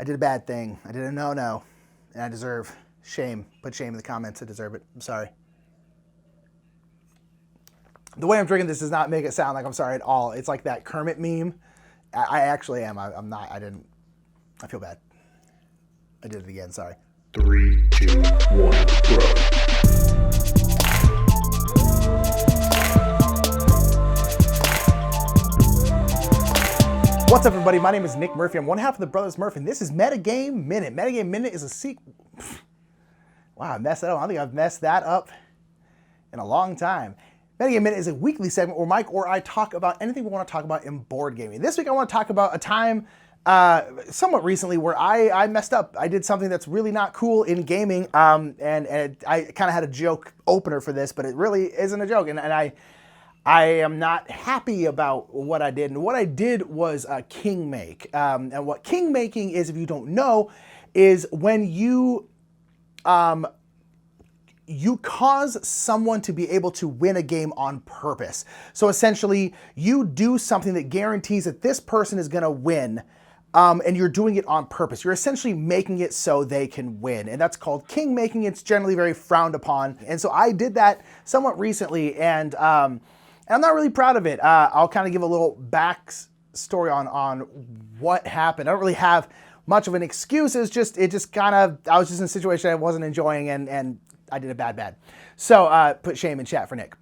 I did a bad thing. I did a no-no, and I deserve shame. Put shame in the comments. I deserve it. I'm sorry. The way I'm drinking this does not make it sound like I'm sorry at all. It's like that Kermit meme. I actually am. I'm not. I didn't. I feel bad. I did it again. Sorry. 3, 2, 1, bro. What's up, everybody? My name is Nick Murphy. I'm one half of the Brothers Murph, and this is Metagame Minute. Metagame Minute is a sequel. Wow, I messed that up. I don't think I've messed that up in a long time. Metagame Minute is a weekly segment where Mike or I talk about anything we want to talk about in board gaming. This week I want to talk about a time somewhat recently where I messed up. I did something that's really not cool in gaming, and I kind of had a joke opener for this, but it really isn't a joke, and I am not happy about what I did. And what I did was king make. And what king making is, if you don't know, is when you cause someone to be able to win a game on purpose. So essentially, you do something that guarantees that this person is going to win, and you're doing it on purpose. You're essentially making it so they can win, and that's called king making. It's generally very frowned upon, and so I did that somewhat recently, and I'm not really proud of it. I'll kind of give a little backstory on what happened. I don't really have much of an excuse. It just kind of, I was just in a situation I wasn't enjoying, and I did a bad. So put shame in chat for Nick.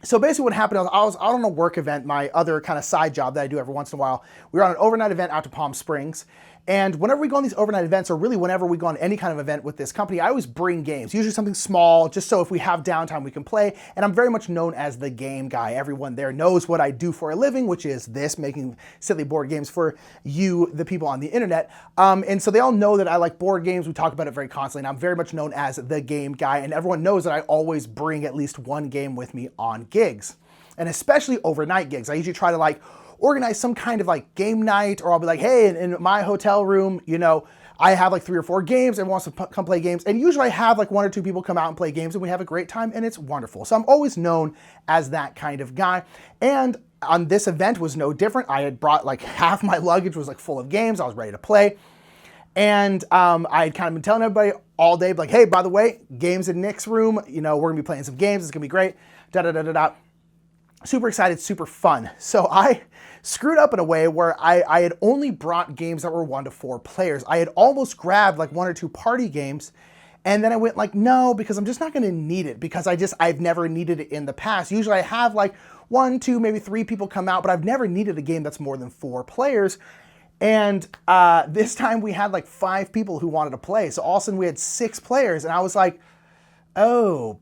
So basically what happened was I was out on a work event, my other kind of side job that I do every once in a while. We were on an overnight event out to Palm Springs. And whenever we go on these overnight events, or really whenever we go on any kind of event with this company, I always bring games, usually something small, just so if we have downtime, we can play. And I'm very much known as the game guy. Everyone there knows what I do for a living, which is this, making silly board games for you, the people on the internet. And so they all know that I like board games. We talk about it very constantly, and I'm very much known as the game guy. And everyone knows that I always bring at least one game with me on gigs, and especially overnight gigs. I usually try to organize some kind of game night, or I'll be like, hey, in my hotel room, I have 3 or 4 games. Everyone wants to come play games. And usually I have 1 or 2 people come out and play games, and we have a great time, and it's wonderful. So I'm always known as that kind of guy. And on this event was no different. I had brought half my luggage was full of games. I was ready to play. And I had kind of been telling everybody all day, hey, by the way, games in Nick's room, we're gonna be playing some games. It's gonna be great. Super excited, super fun. So I screwed up in a way where I had only brought games that were 1 to 4 players. I had almost grabbed 1 or 2 party games, and then I went no, because I'm just not gonna need it, because I've never needed it in the past. Usually I have 1, 2, maybe 3 people come out, but I've never needed a game that's more than 4 players. And this time we had 5 people who wanted to play. So all of a sudden we had 6 players, and I was like, oh,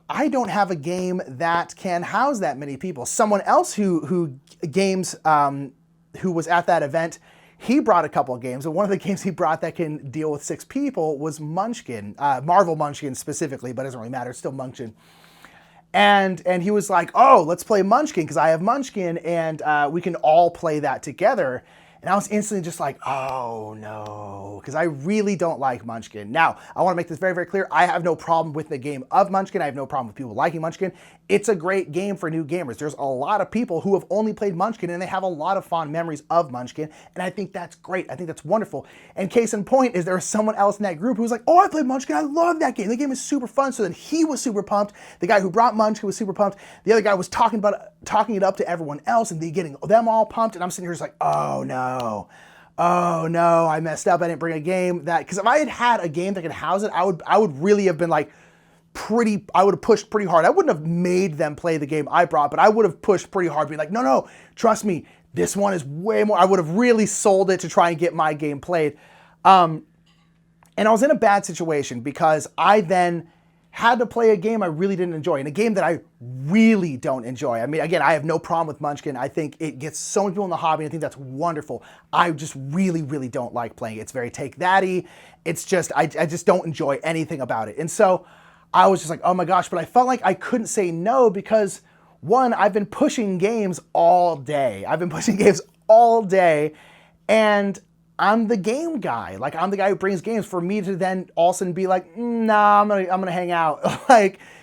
I don't have a game that can house that many people. Someone else who was at that event, he brought a couple of games, and one of the games he brought that can deal with 6 people was Munchkin, Marvel Munchkin specifically, but it doesn't really matter, it's still Munchkin. And he was like, oh, let's play Munchkin, because I have Munchkin, and we can all play that together. And I was instantly just oh no, because I really don't like Munchkin. Now, I want to make this very, very clear. I have no problem with the game of Munchkin. I have no problem with people liking Munchkin. It's a great game for new gamers. There's a lot of people who have only played Munchkin, and they have a lot of fond memories of Munchkin, and I think that's great. I think that's wonderful. And case in point is there was someone else in that group who was like, oh, I played Munchkin. I love that game. The game is super fun. So then he was super pumped. The guy who brought Munchkin was super pumped. The other guy was talking it up to everyone else, and getting them all pumped, and I'm sitting here just oh no, I messed up. I didn't bring a game because if I had had a game that could house it, I would really have been I would have pushed pretty hard. I wouldn't have made them play the game I brought, but I would have pushed pretty hard, being no, trust me, this one is way more. I would have really sold it to try and get my game played. And I was in a bad situation because I then had to play a game I really didn't enjoy, and a game that I really don't enjoy. I mean, again, I have no problem with Munchkin. I think it gets so many people in the hobby, and I think that's wonderful. I just really, really don't like playing it. It's very take-that-y. It's just, I just don't enjoy anything about it. And so I was just oh my gosh, but I felt like I couldn't say no because, one, I've been pushing games all day. And I'm the game guy. I'm the guy who brings games. For me to then all of a sudden be nah, I'm gonna hang out.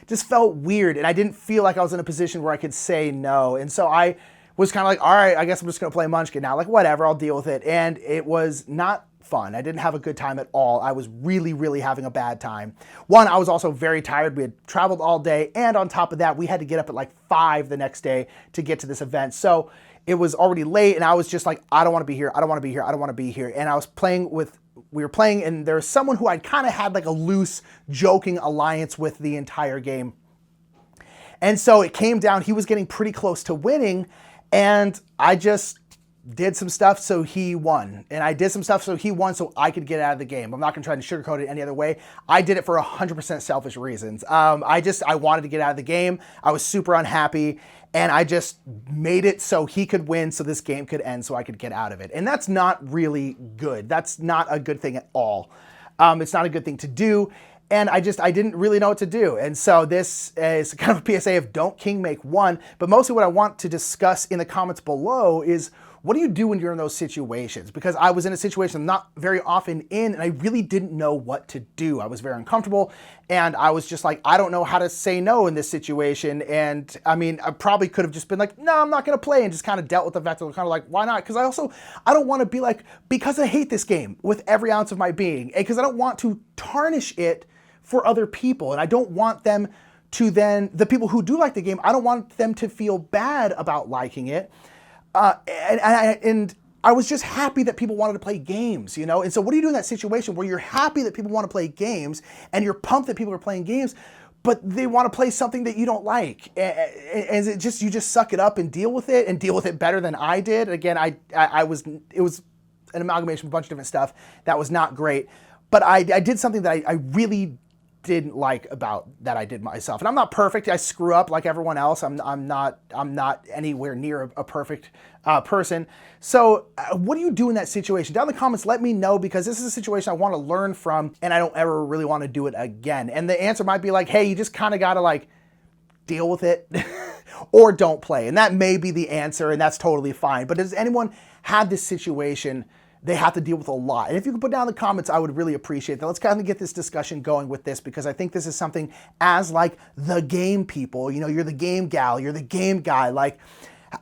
Just felt weird. And I didn't feel like I was in a position where I could say no. And so I was kind of all right, I guess I'm just gonna play Munchkin now. Whatever, I'll deal with it. And it was not fun. I didn't have a good time at all. I was really, really having a bad time. One, I was also very tired. We had traveled all day, and on top of that, we had to get up at like 5 the next day to get to this event. So it was already late, and I was just like, I don't want to be here. I don't want to be here. I don't want to be here. And I was playing with, we were playing, and there's someone who I'd kind of had like a loose, joking alliance with the entire game. And so it came down, he was getting pretty close to winning, and I just did some stuff so he won. And I did some stuff so he won so I could get out of the game. I'm not gonna try to sugarcoat it any other way. I did it for 100% selfish reasons. I wanted to get out of the game. I was super unhappy, and I just made it so he could win, so this game could end, so I could get out of it. And that's not really good. That's not a good thing at all. It's not a good thing to do. And I didn't really know what to do. And so this is kind of a PSA of don't king make one, but mostly what I want to discuss in the comments below is, what do you do when you're in those situations? Because I was in a situation I'm not very often in, and I really didn't know what to do. I was very uncomfortable, and I was just like, I don't know how to say no in this situation. And I mean, I probably could have just been like, no, I'm not gonna play, and just kind of dealt with the fact that I'm kind of like, why not? Because I don't want to be like, because I hate this game with every ounce of my being, and because I don't want to tarnish it for other people, and I don't want them to then, the people who do like the game, I don't want them to feel bad about liking it. And I was just happy that people wanted to play games, you know? And so what do you do in that situation where you're happy that people want to play games and you're pumped that people are playing games, but they want to play something that you don't like? And you just suck it up and deal with it better than I did. Again, it was an amalgamation of a bunch of different stuff that was not great, but I did something that I really didn't like about that I did myself. And I'm not perfect. I screw up like everyone else. I'm not anywhere near a perfect person. So what do you do in that situation? Down in the comments, let me know, because this is a situation I want to learn from, and I don't ever really want to do it again. And the answer might be like, hey, you just kind of got to like deal with it or don't play. And that may be the answer, and that's totally fine. But does anyone have this situation they have to deal with a lot? And if you could put down in the comments, I would really appreciate that. Let's kind of get this discussion going with this, because I think this is something as like the game people, you know, you're the game gal, you're the game guy, like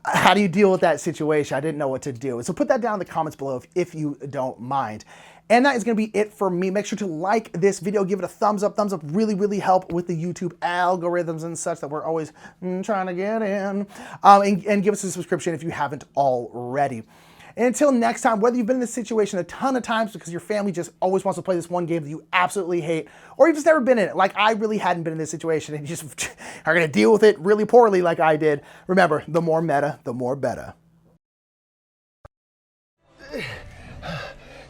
how do you deal with that situation? I didn't know what to do. So put that down in the comments below if you don't mind. And that is going to be it for me. Make sure to like this video, give it a thumbs up. Thumbs up really, really help with the YouTube algorithms and such that we're always trying to get in. And give us a subscription if you haven't already. And until next time, whether you've been in this situation a ton of times because your family just always wants to play this one game that you absolutely hate, or you've just never been in it, like I really hadn't been in this situation, and you just are going to deal with it really poorly like I did, remember, the more meta, the more better.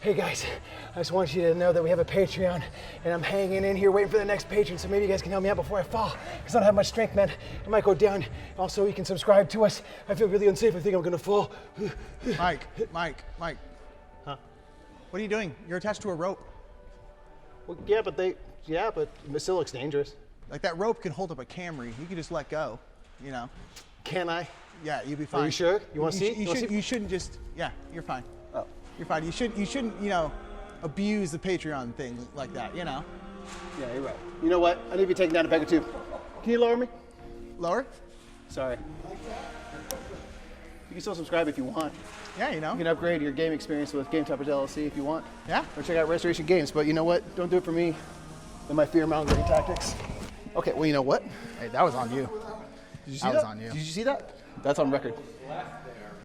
Hey guys, I just want you to know that we have a Patreon, and I'm hanging in here waiting for the next patron, so maybe you guys can help me out before I fall, because I don't have much strength, man. I might go down. Also, you can subscribe to us. I feel really unsafe. I think I'm gonna fall. Mike. Huh? What are you doing? You're attached to a rope. Well, yeah, but it still looks dangerous. Like that rope can hold up a Camry. You can just let go, you know. Can I? Yeah, you'll be fine. Are you sure? You want to see? You shouldn't just, yeah, you're fine. Oh. You're fine. You shouldn't, you know, abuse the Patreon thing like that, you know. Yeah, you're right. You know what? I need to be taken down a peg or two. Can you lower me? Lower? Sorry. You can still subscribe if you want. Yeah, you know. You can upgrade your game experience with Game Toppers LLC if you want. Yeah. Or check out Restoration Games. But you know what? Don't do it for me and my fear-mongering tactics. Okay, well, you know what? Hey, that was on you. Did you see that? That was on you. Did you see that? That's on record.